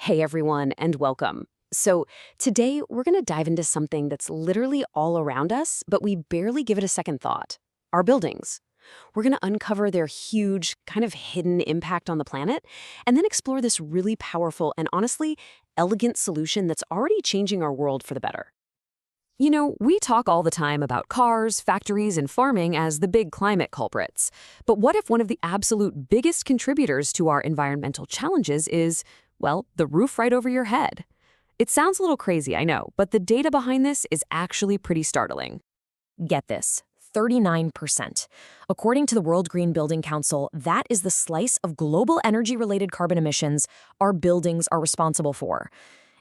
Hey everyone, and welcome. So, today we're going to dive into something that's literally all around us, but we barely give it a second thought: our buildings. We're going to uncover their huge, kind of hidden impact on the planet, and then explore this really powerful and honestly elegant solution that's already changing our world for the better. We talk all the time about cars, factories, and farming as the big climate culprits. But what if one of the absolute biggest contributors to our environmental challenges is, well, the roof right over your head? It sounds a little crazy, I know, but the data behind this is actually pretty startling. Get this. 39%. According to the World Green Building Council, that is the slice of global energy-related carbon emissions our buildings are responsible for.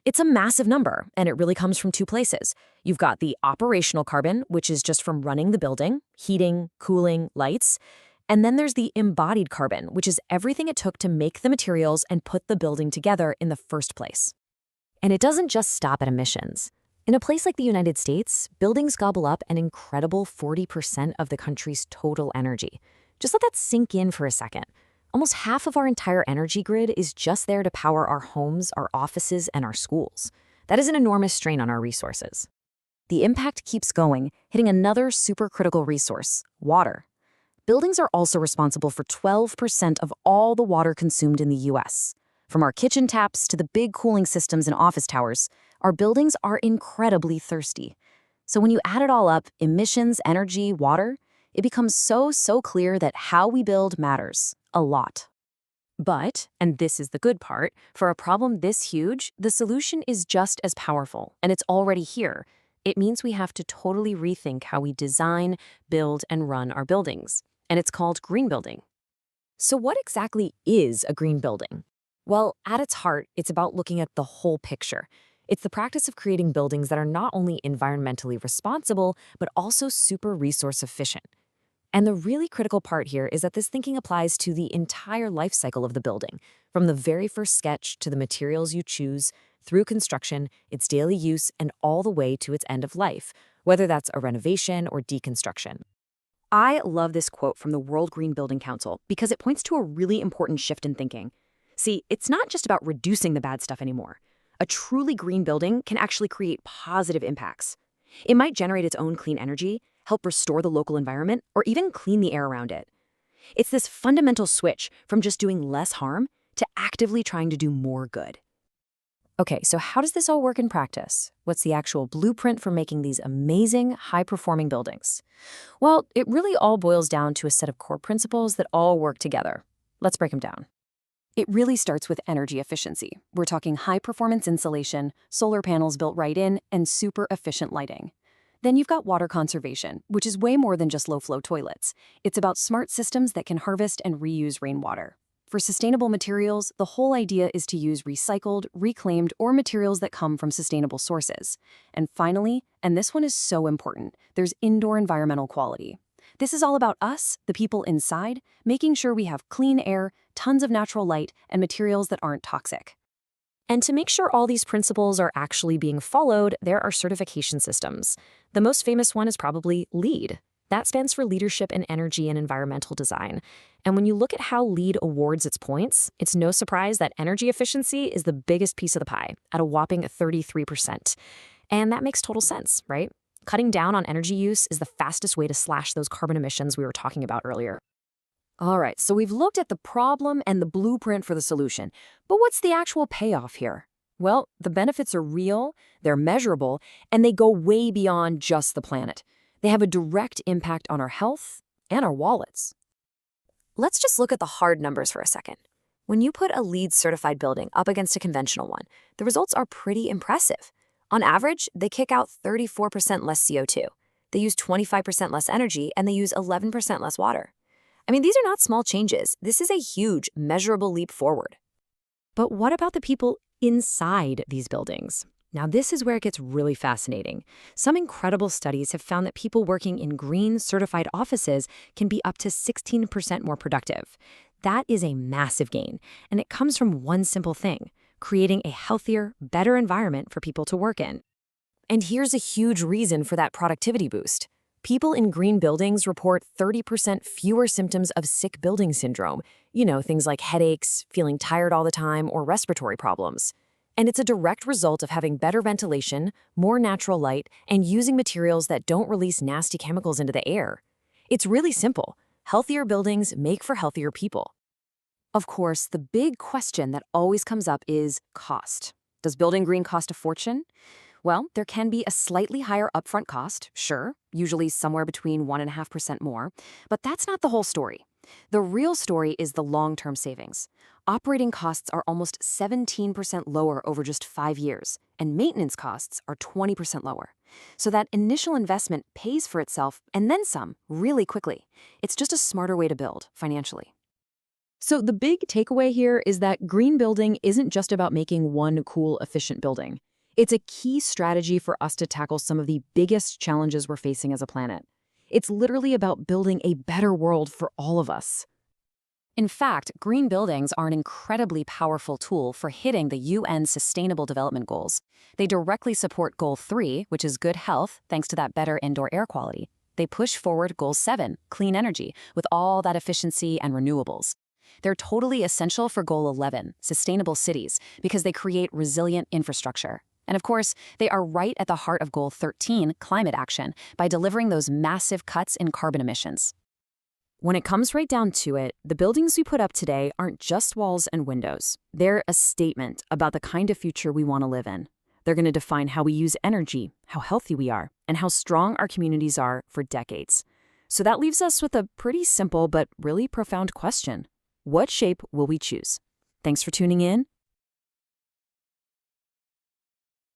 It's a massive number, and it really comes from two places. You've got the operational carbon, which is just from running the building, heating, cooling, lights. And then there's the embodied carbon, which is everything it took to make the materials and put the building together in the first place. And it doesn't just stop at emissions. In a place like the United States, buildings gobble up an incredible 40% of the country's total energy. Just let that sink in for a second. Almost half of our entire energy grid is just there to power our homes, our offices, and our schools. That is an enormous strain on our resources. The impact keeps going, hitting another supercritical resource: water. Buildings are also responsible for 12% of all the water consumed in the U.S. From our kitchen taps to the big cooling systems in office towers, our buildings are incredibly thirsty. So when you add it all up, emissions, energy, water, it becomes so clear that how we build matters a lot. But, and this is the good part, for a problem this huge, the solution is just as powerful, and it's already here. It means we have to totally rethink how we design, build, and run our buildings. And it's called green building. So what exactly is a green building? Well, at its heart, it's about looking at the whole picture. It's the practice of creating buildings that are not only environmentally responsible, but also super resource efficient. And the really critical part here is that this thinking applies to the entire life cycle of the building, from the very first sketch to the materials you choose, through construction, its daily use, and all the way to its end of life, whether that's a renovation or deconstruction. I love this quote from the World Green Building Council because it points to a really important shift in thinking. See, it's not just about reducing the bad stuff anymore. A truly green building can actually create positive impacts. It might generate its own clean energy, help restore the local environment, or even clean the air around it. It's this fundamental switch from just doing less harm to actively trying to do more good. Okay, so how does this all work in practice? What's the actual blueprint for making these amazing, high-performing buildings? Well, it really all boils down to a set of core principles that all work together. Let's break them down. It really starts with energy efficiency. We're talking high-performance insulation, solar panels built right in, and super efficient lighting. Then you've got water conservation, which is way more than just low-flow toilets. It's about smart systems that can harvest and reuse rainwater. For sustainable materials, the whole idea is to use recycled, reclaimed, or materials that come from sustainable sources. And finally, and this one is so important, there's indoor environmental quality. This is all about us, the people inside, making sure we have clean air, tons of natural light, and materials that aren't toxic. And to make sure all these principles are actually being followed, there are certification systems. The most famous one is probably LEED. That stands for Leadership in Energy and Environmental Design. And when you look at how LEED awards its points, it's no surprise that energy efficiency is the biggest piece of the pie, at a whopping 33%. And that makes total sense, right? Cutting down on energy use is the fastest way to slash those carbon emissions we were talking about earlier. All right, so we've looked at the problem and the blueprint for the solution. But what's the actual payoff here? Well, the benefits are real, they're measurable, and they go way beyond just the planet. They have a direct impact on our health and our wallets. Let's just look at the hard numbers for a second. When you put a LEED-certified building up against a conventional one, the results are pretty impressive. On average, they kick out 34% less CO2. They use 25% less energy, and they use 11% less water. I mean, these are not small changes. This is a huge, measurable leap forward. But what about the people inside these buildings? Now, this is where it gets really fascinating. Some incredible studies have found that people working in green-certified offices can be up to 16% more productive. That is a massive gain, and it comes from one simple thing: creating a healthier, better environment for people to work in. And here's a huge reason for that productivity boost. People in green buildings report 30% fewer symptoms of sick building syndrome. Things like headaches, feeling tired all the time, or respiratory problems. And it's a direct result of having better ventilation, more natural light, and using materials that don't release nasty chemicals into the air. It's really simple. Healthier buildings make for healthier people. Of course, the big question that always comes up is cost. Does building green cost a fortune? Well, there can be a slightly higher upfront cost, sure, usually somewhere between 1.5% more, but that's not the whole story. The real story is the long-term savings. Operating costs are almost 17% lower over just 5 years, and maintenance costs are 20% lower. So that initial investment pays for itself and then some really quickly. It's just a smarter way to build financially. So the big takeaway here is that green building isn't just about making one cool, efficient building. It's a key strategy for us to tackle some of the biggest challenges we're facing as a planet. It's literally about building a better world for all of us. In fact, green buildings are an incredibly powerful tool for hitting the UN Sustainable Development Goals. They directly support Goal 3, which is good health, thanks to that better indoor air quality. They push forward Goal 7, clean energy, with all that efficiency and renewables. They're totally essential for Goal 11, sustainable cities, because they create resilient infrastructure. And of course, they are right at the heart of Goal 13, climate action, by delivering those massive cuts in carbon emissions. When it comes right down to it, the buildings we put up today aren't just walls and windows. They're a statement about the kind of future we want to live in. They're going to define how we use energy, how healthy we are, and how strong our communities are for decades. So that leaves us with a pretty simple but really profound question. What shape will we choose? Thanks for tuning in.